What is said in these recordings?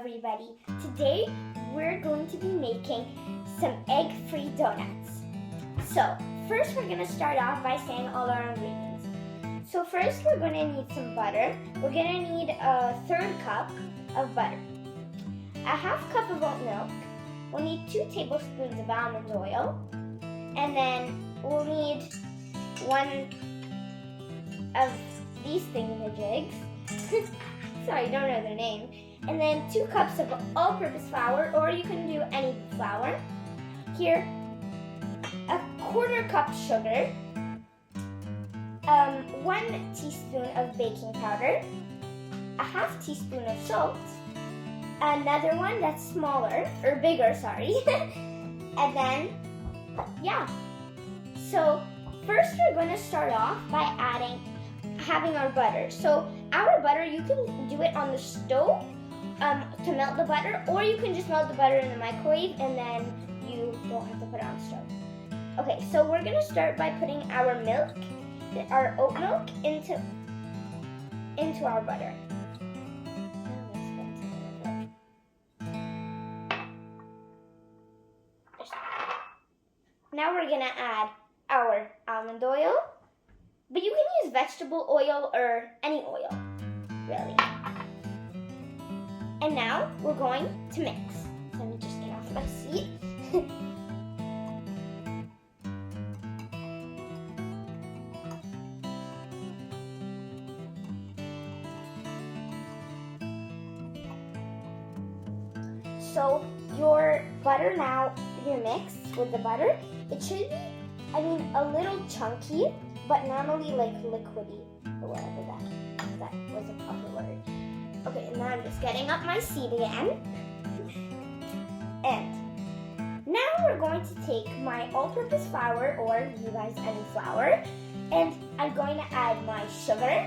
everybody. Today we're going to be making some egg-free donuts. So first we're going to start off by saying all our ingredients. So first we're going to need some butter. We're going to need a third cup of butter, a half cup of oat milk. We'll need 2 tablespoons of almond oil, and then we'll need 1 of these thingamajigs. Sorry, don't know their name. And then 2 cups of all-purpose flour, or you can do any flour. Here, a 1/4 cup sugar, 1 teaspoon of baking powder, a half teaspoon of salt, another one that's smaller, or bigger, sorry. And then, yeah. So first we're going to start off by having our butter. So our butter, you can do it on the stove to melt the butter, or you can just melt the butter in the microwave and then you don't have to put it on the stove. Okay, so we're going to start by putting our milk, our oat milk, into our butter. Now we're going to add our almond oil, but you can use vegetable oil or any oil, really. And now we're going to mix. So let me just get off my seat. So your butter now, your mix with the butter, it should be, a little chunky, but normally like liquidy, or whatever that was a proper word. Okay, and now I'm just getting up my seat again. And now we're going to take my all-purpose flour, or you guys any flour, and I'm going to add my sugar,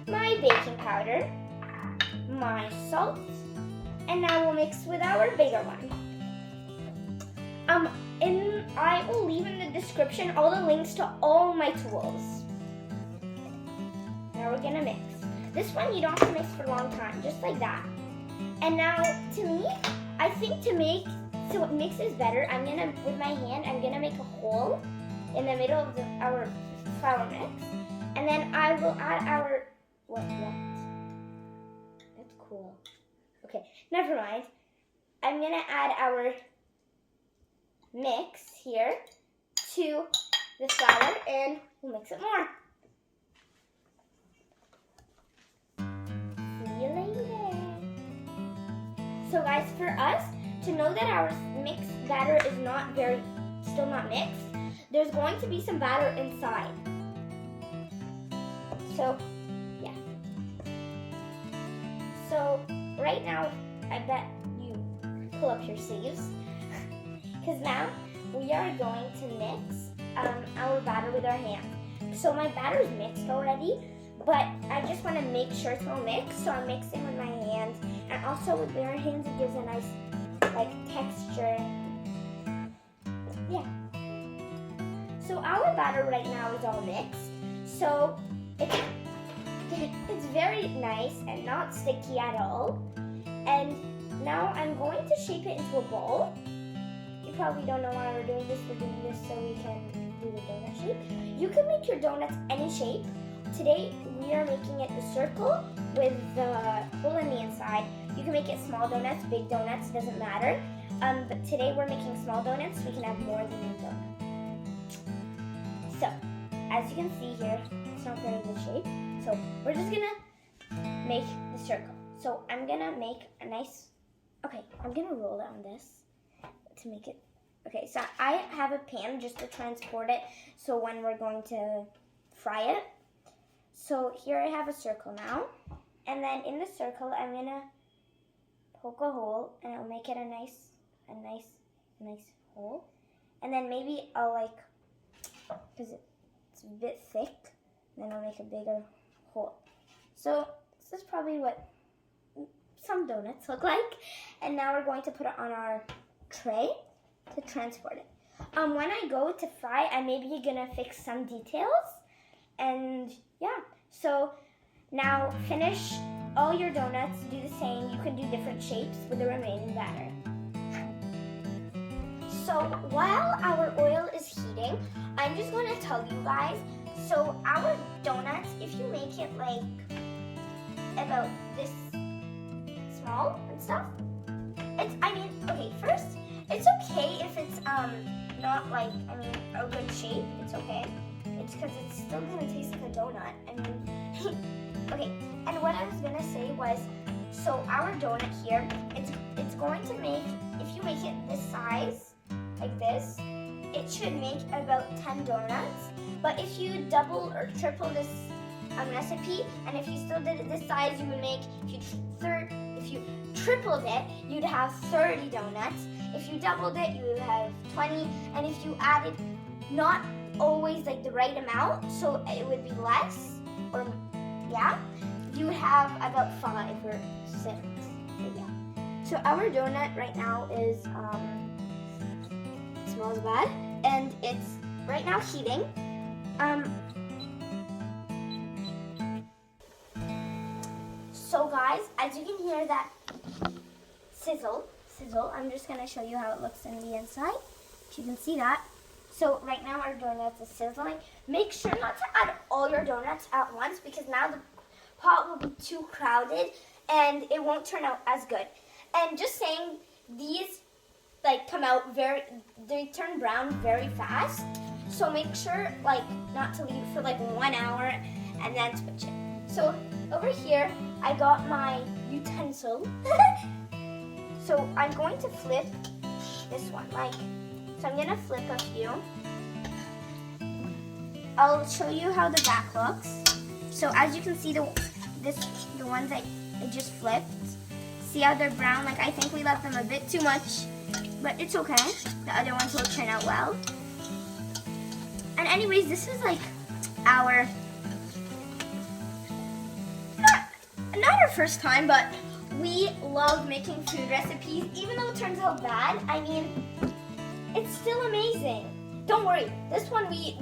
my baking powder, my salt, and now we'll mix with our bigger one. I will leave in the description all the links to all my tools. Now we're gonna mix. This one you don't have to mix for a long time, just like that. And now, to me, I think so it mixes better, with my hand, I'm gonna make a hole in the middle of our flour mix. And then I will add our, what? That's cool. Okay, never mind. I'm gonna add our mix here to the flour, and we'll mix it more. See you later. So guys, for us to know that our mixed batter is still not mixed, there's going to be some batter inside. So, yeah. So, right now, I bet you pull up your sleeves. Because now we are going to mix our batter with our hand. So my batter is mixed already, but I just want to make sure it's all mixed. So I'm mixing with my hand, and also with bare hands it gives a nice texture. Yeah. So our batter right now is all mixed. So it's very nice and not sticky at all. And now I'm going to shape it into a bowl. You probably don't know why we're doing this. We're doing this so we can do the donut shape. You can make your donuts any shape. Today we are making it the circle with the hole in the inside. You can make it small donuts, big donuts, doesn't matter. But today we're making small donuts so we can have more than one donut. So, as you can see here, it's not very good shape. So we're just gonna make the circle. So I'm gonna make a nice, I'm gonna roll it on this to make it. Okay, so I have a pan just to transport it, so when we're going to fry it. So here I have a circle now, and then in the circle I'm gonna poke a hole, and I'll make it a nice hole. And then maybe I'll because it's a bit thick, then I'll make a bigger hole. So this is probably what some donuts look like. And now we're going to put it on our tray to transport it. When I go to fry, I'm maybe gonna fix some details, and yeah. So Now finish all your donuts, do the same. You can do different shapes with the remaining batter. So while our oil is heating, I'm just going to tell you guys, so our donuts, if you make it like about this small and stuff, first, it's okay if it's not like, a good shape, it's okay. It's because it's still gonna taste like a donut. Okay, and what I was gonna say was, so our donut here, it's going to make, if you make it this size, like this, it should make about 10 donuts. But if you double or triple this recipe, and if you still did it this size, you would make, if you tripled it, you'd have 30 donuts. If you doubled it, you would have 20. And if you added not always like the right amount, so it would be less, or yeah, you would have about 5 or 6. So yeah. So our donut right now is smells bad, and it's right now heating. So guys, as you can hear that sizzle, I'm just going to show you how it looks in the inside, if you can see that. So right now our donuts is sizzling. Make sure not to add all your donuts at once, because now the pot will be too crowded and it won't turn out as good. And just saying, these like come out they turn brown very fast. So make sure like not to leave it for like 1 hour and then switch it. So over here, I got my utensil. So I'm going to flip this one, so I'm gonna flip a few. I'll show you how the back looks. So as you can see, the ones I just flipped, see how they're brown? Like, I think we left them a bit too much, but it's okay. The other ones will turn out well. And anyways, this is like our, not our first time, but we love making food recipes. Even though it turns out bad, it's still amazing. Don't worry, this one we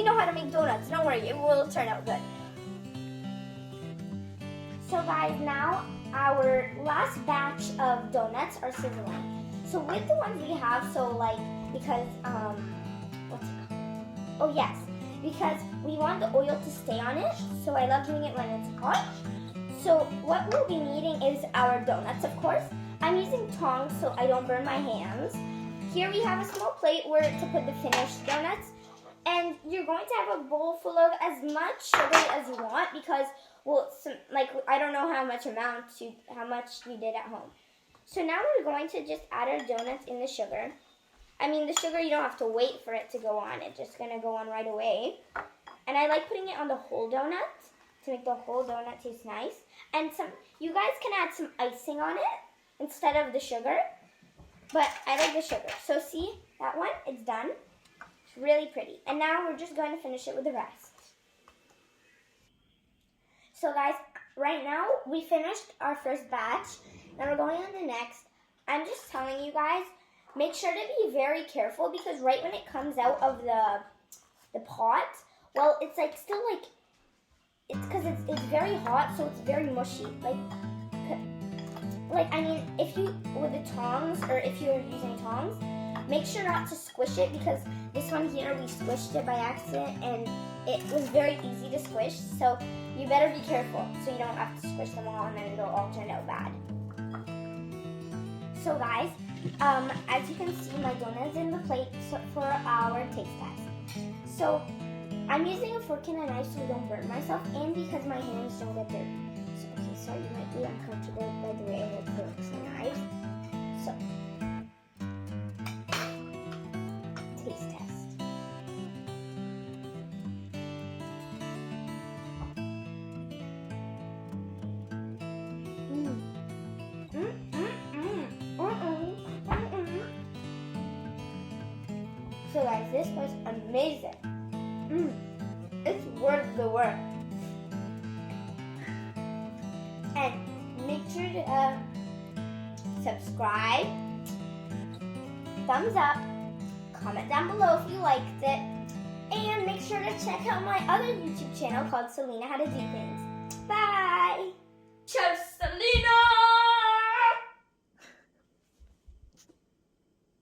know how to make donuts. Don't worry, it will turn out good. So guys, now our last batch of donuts are sizzling. So with the ones we have, because what's it called? Oh yes, because we want the oil to stay on it. So I love doing it when it's hot. So what we'll be needing is our donuts, of course. I'm using tongs so I don't burn my hands. Here we have a small plate to put the finished donuts. And you're going to have a bowl full of as much sugar as you want, because, I don't know how much we did at home. So now we're going to just add our donuts in the sugar. The sugar, you don't have to wait for it to go on. It's just going to go on right away. And I like putting it on the whole donut to make the whole donut taste nice. And you guys can add some icing on it instead of the sugar, but I like the sugar. So see, that one, it's done. It's really pretty. And now we're just going to finish it with the rest. So guys, right now we finished our first batch. Now we're going on the next. I'm just telling you guys, make sure to be very careful, because right when it comes out of the pot, well, it's it's because it's very hot, so it's very mushy. If you, with the tongs, or if you're using tongs, make sure not to squish it, because this one here, we squished it by accident, and it was very easy to squish, so you better be careful, so you don't have to squish them all, and then it'll all turn out bad. So guys, as you can see, my donut's in the plate for our taste test. So I'm using a fork and a knife so I don't burn myself, and because my hands don't get dirty. So, okay, sorry, you might be uncomfortable by the way I hold forks and knives. So, taste test. So guys, this was amazing. It's worth the work. And make sure to subscribe, thumbs up, comment down below if you liked it, and make sure to check out my other YouTube channel called Celina How to Do Things. Bye!